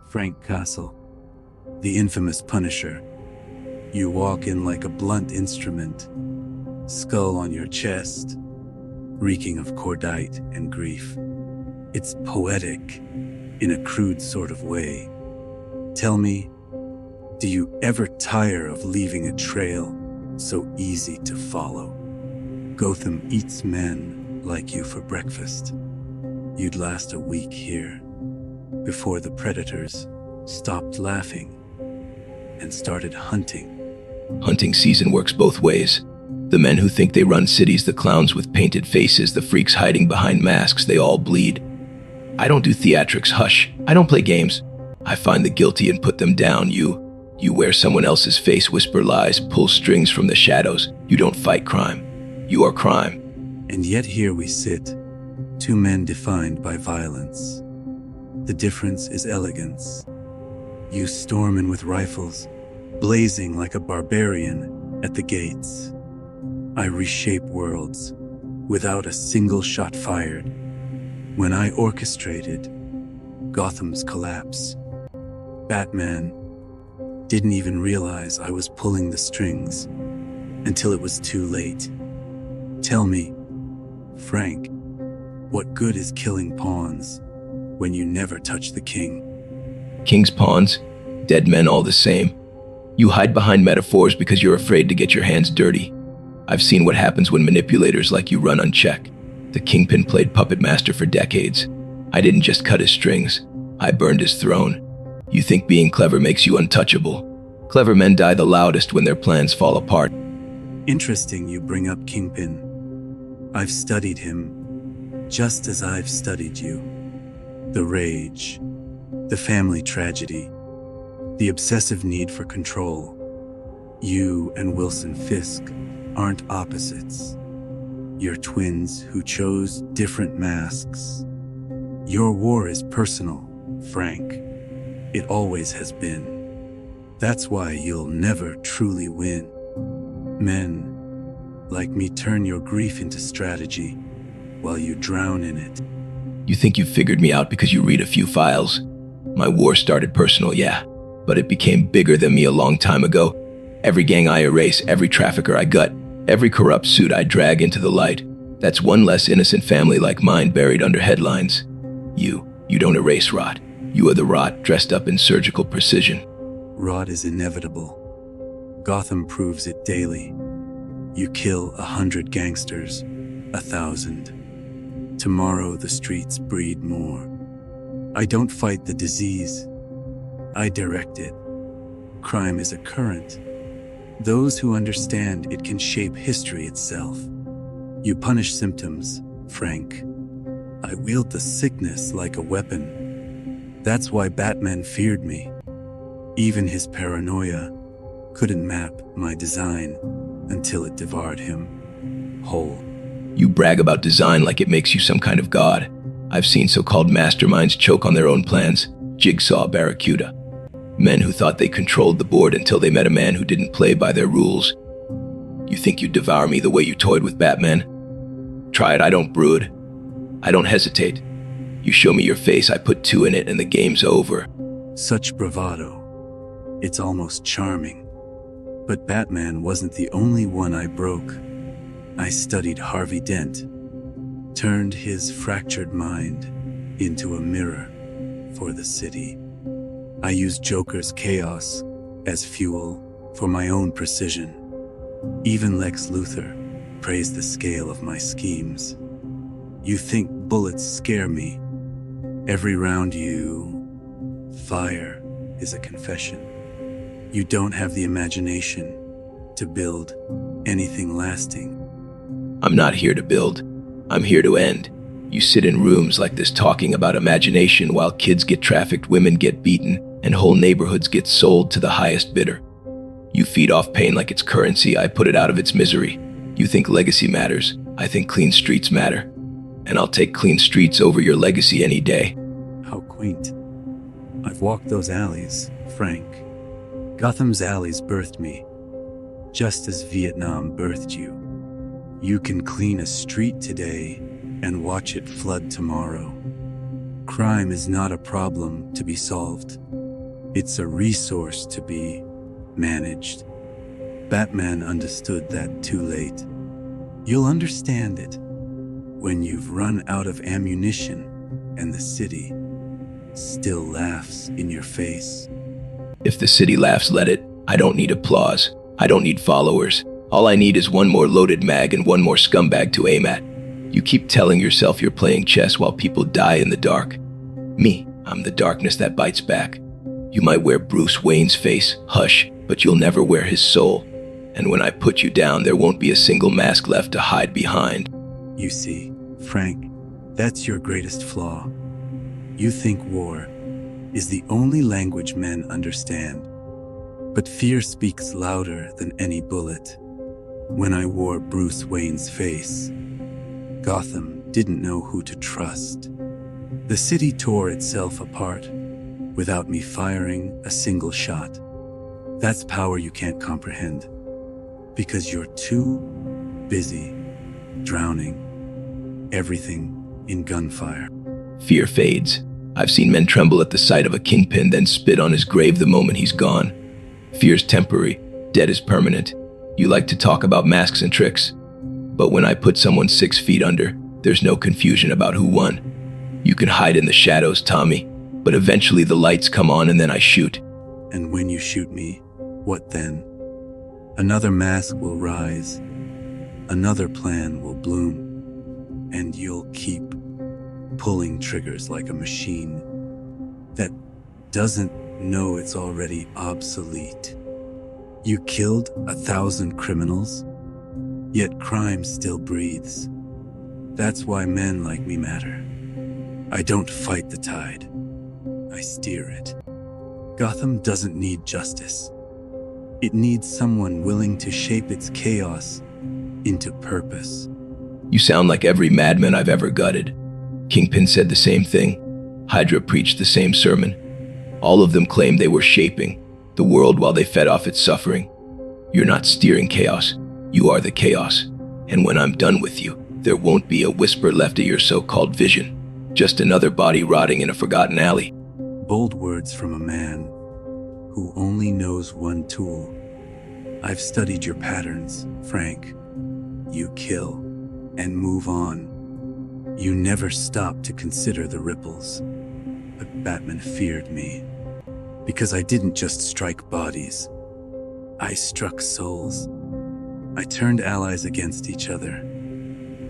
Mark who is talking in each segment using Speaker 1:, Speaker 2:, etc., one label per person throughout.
Speaker 1: Frank Castle, the infamous Punisher. You walk in like a blunt instrument, skull on your chest, reeking of cordite and grief. It's poetic in a crude sort of way. Tell me, do you ever tire of leaving a trail so easy to follow? Gotham eats men like you for breakfast. You'd last a week here before the predators stopped laughing and started hunting.
Speaker 2: Hunting season works both ways. The men who think they run cities, the clowns with painted faces, the freaks hiding behind masks, they all bleed. I don't do theatrics, hush. I don't play games. I find the guilty and put them down. You wear someone else's face, whisper lies, pull strings from the shadows. You don't fight crime. You are crime.
Speaker 1: And yet here we sit, two men defined by violence. The difference is elegance. You storm in with rifles, blazing like a barbarian at the gates. I reshape worlds without a single shot fired. When I orchestrated Gotham's collapse, Batman didn't even realize I was pulling the strings until it was too late. Tell me, Frank, what good is killing pawns when you never touch the king?
Speaker 2: King's pawns, dead men all the same. You hide behind metaphors because you're afraid to get your hands dirty. I've seen what happens when manipulators like you run unchecked. The Kingpin played puppet master for decades. I didn't just cut his strings, I burned his throne. You think being clever makes you untouchable. Clever men die the loudest when their plans fall apart.
Speaker 1: Interesting you bring up Kingpin. I've studied him just as I've studied you. The rage, the family tragedy, the obsessive need for control. You and Wilson Fisk aren't opposites. You're twins who chose different masks. Your war is personal, Frank. It always has been. That's why you'll never truly win. Men like me turn your grief into strategy while you drown in it.
Speaker 2: You think you figured me out because you read a few files. My war started personal, yeah, but it became bigger than me a long time ago. Every gang I erase, every trafficker I gut, every corrupt suit I drag into the light. That's one less innocent family like mine buried under headlines. You don't erase rot. You are the rot dressed up in surgical precision.
Speaker 1: Rot is inevitable. Gotham proves it daily. You kill 100 gangsters, 1,000. Tomorrow the streets breed more. I don't fight the disease. I direct it. Crime is a current. Those who understand it can shape history itself. You punish symptoms, Frank. I wield the sickness like a weapon. That's why Batman feared me. Even his paranoia couldn't map my design until it devoured him whole.
Speaker 2: You brag about design like it makes you some kind of god. I've seen so-called masterminds choke on their own plans. Jigsaw, Barracuda. Men who thought they controlled the board until they met a man who didn't play by their rules. You think you'd devour me the way you toyed with Batman? Try it, I don't brood. I don't hesitate. You show me your face, I put two in it, and the game's over.
Speaker 1: Such bravado. It's almost charming. But Batman wasn't the only one I broke. I studied Harvey Dent, turned his fractured mind into a mirror for the city. I used Joker's chaos as fuel for my own precision. Even Lex Luthor praised the scale of my schemes. You think bullets scare me. Every round you fire is a confession. You don't have the imagination to build anything lasting.
Speaker 2: I'm not here to build. I'm here to end. You sit in rooms like this talking about imagination while kids get trafficked, women get beaten, and whole neighborhoods get sold to the highest bidder. You feed off pain like it's currency. I put it out of its misery. You think legacy matters. I think clean streets matter. And I'll take clean streets over your legacy any day.
Speaker 1: How quaint. I've walked those alleys, Frank. Gotham's alleys birthed me, just as Vietnam birthed you. You can clean a street today and watch it flood tomorrow. Crime is not a problem to be solved. It's a resource to be managed. Batman understood that too late. You'll understand it when you've run out of ammunition and the city still laughs in your face.
Speaker 2: If the city laughs, let it. I don't need applause. I don't need followers. All I need is one more loaded mag and one more scumbag to aim at. You keep telling yourself you're playing chess while people die in the dark. Me, I'm the darkness that bites back. You might wear Bruce Wayne's face, hush, but you'll never wear his soul. And when I put you down, there won't be a single mask left to hide behind.
Speaker 1: You see, Frank, that's your greatest flaw. You think war is the only language men understand. But fear speaks louder than any bullet. When I wore Bruce Wayne's face, Gotham didn't know who to trust. The city tore itself apart without me firing a single shot. That's power you can't comprehend, because you're too busy drowning everything in gunfire.
Speaker 2: Fear fades. I've seen men tremble at the sight of a kingpin, then spit on his grave the moment he's gone. Fear's temporary, dead is permanent. You like to talk about masks and tricks, but when I put someone 6 feet under, there's no confusion about who won. You can hide in the shadows, Tommy, but eventually the lights come on and then I shoot.
Speaker 1: And when you shoot me, what then? Another mask will rise, another plan will bloom, and you'll keep pulling triggers like a machine that doesn't know it's already obsolete. You killed 1,000 criminals, yet crime still breathes. That's why men like me matter. I don't fight the tide, I steer it. Gotham doesn't need justice. It needs someone willing to shape its chaos into purpose.
Speaker 2: You sound like every madman I've ever gutted. Kingpin said the same thing. Hydra preached the same sermon. All of them claimed they were shaping the world while they fed off its suffering. You're not steering chaos. You are the chaos. And when I'm done with you, there won't be a whisper left of your so-called vision. Just another body rotting in a forgotten alley.
Speaker 1: Bold words from a man who only knows one tool. I've studied your patterns, Frank. You kill and move on. You never stop to consider the ripples. But Batman feared me because I didn't just strike bodies. I struck souls. I turned allies against each other.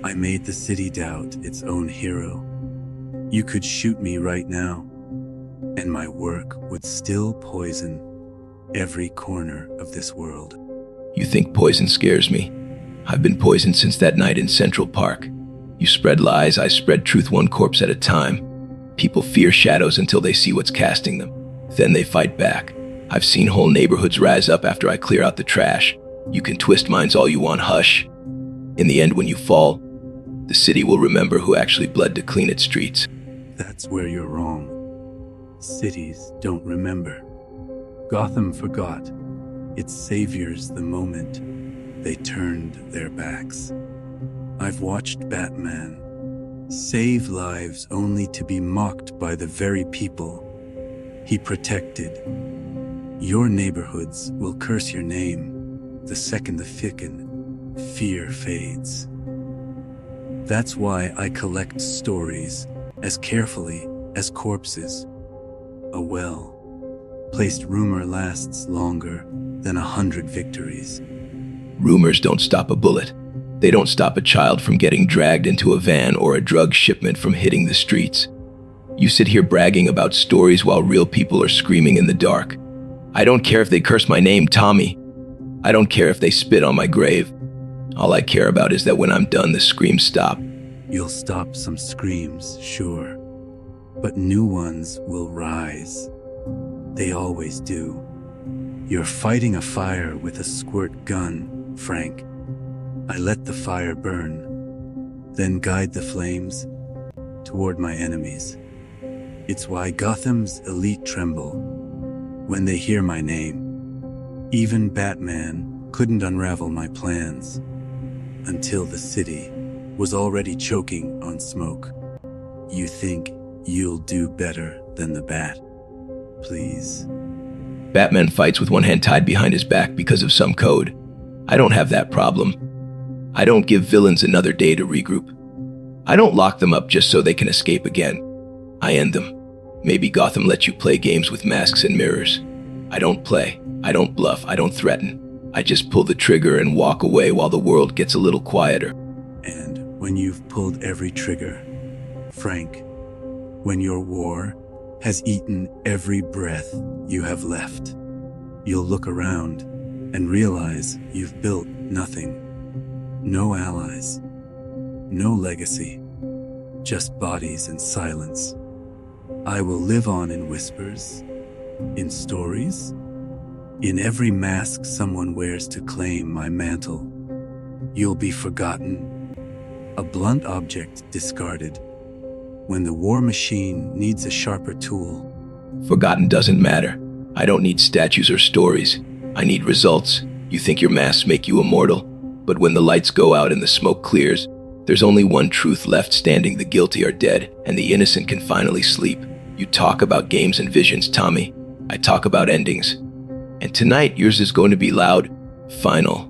Speaker 1: I made the city doubt its own hero. You could shoot me right now, and my work would still poison every corner of this world.
Speaker 2: You think poison scares me? I've been poisoned since that night in Central Park. You spread lies, I spread truth, one corpse at a time. People fear shadows until they see what's casting them. Then they fight back. I've seen whole neighborhoods rise up after I clear out the trash. You can twist minds all you want, hush. In the end, when you fall, the city will remember who actually bled to clean its streets.
Speaker 1: That's where you're wrong. Cities don't remember. Gotham forgot its saviors the moment they turned their backs. I've watched Batman save lives only to be mocked by the very people he protected. Your neighborhoods will curse your name the second the fear fades. That's why I collect stories as carefully as corpses. A well-placed rumor lasts longer than 100 victories.
Speaker 2: Rumors don't stop a bullet. They don't stop a child from getting dragged into a van or a drug shipment from hitting the streets. You sit here bragging about stories while real people are screaming in the dark. I don't care if they curse my name, Tommy. I don't care if they spit on my grave. All I care about is that when I'm done, the screams stop.
Speaker 1: You'll stop some screams, sure, but new ones will rise. They always do. You're fighting a fire with a squirt gun, Frank. I let the fire burn, then guide the flames toward my enemies. It's why Gotham's elite tremble when they hear my name. Even Batman couldn't unravel my plans until the city was already choking on smoke. You think you'll do better than the Bat? Please.
Speaker 2: Batman fights with one hand tied behind his back because of some code. I don't have that problem. I don't give villains another day to regroup. I don't lock them up just so they can escape again. I end them. Maybe Gotham lets you play games with masks and mirrors. I don't play. I don't bluff. I don't threaten. I just pull the trigger and walk away while the world gets a little quieter.
Speaker 1: And when you've pulled every trigger, Frank, when your war has eaten every breath you have left, you'll look around and realize you've built nothing. No allies, no legacy, just bodies and silence. I will live on in whispers, in stories, in every mask someone wears to claim my mantle. You'll be forgotten, a blunt object discarded, when the war machine needs a sharper tool.
Speaker 2: Forgotten doesn't matter. I don't need statues or stories. I need results. You think your masks make you immortal? But when the lights go out and the smoke clears, there's only one truth left standing. The guilty are dead, and the innocent can finally sleep. You talk about games and visions, Tommy. I talk about endings. And tonight, yours is going to be loud, final,